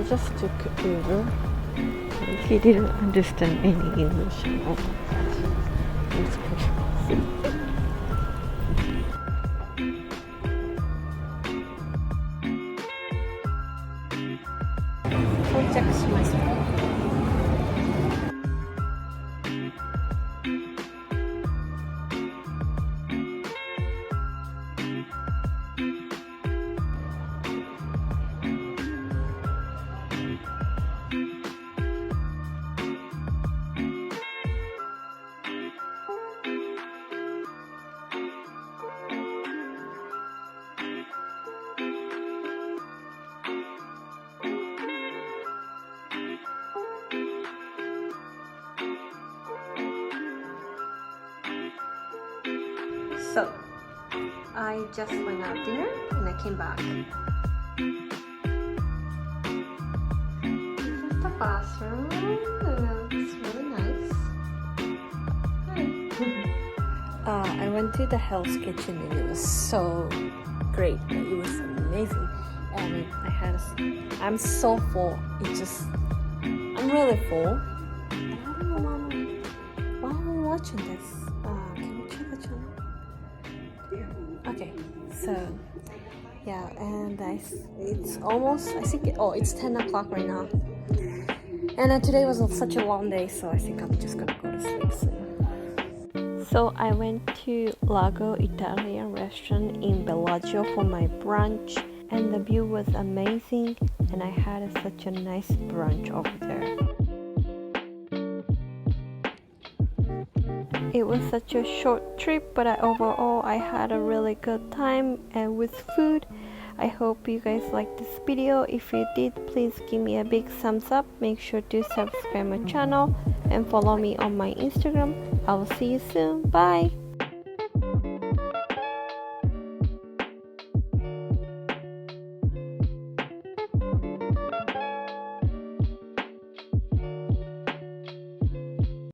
just took Uber. He didn't understand any English at all. It's pretty cool. 到着しました。So, I just went out dinner and I came back. This is the bathroom. It's really nice. Hi. I went to the Hell's Kitchen and it was so great. It was amazing. And I'm so full. I'm really full. And I don't know why am I watching this? Can you check the channel? Okay, so yeah, and it's almost, it's 10 o'clock right now. And today was such a long day, so I think I'm just gonna go to sleep soon. So I went to Lago Italian restaurant in Bellagio for my brunch, and the view was amazing, and I had such a nice brunch over there. It was such a short trip, but overall I had a really good time and with food. I hope you guys liked this video. If you did, please give me a big thumbs up. Make sure to subscribe my channel and follow me on my Instagram. I will see you soon. Bye!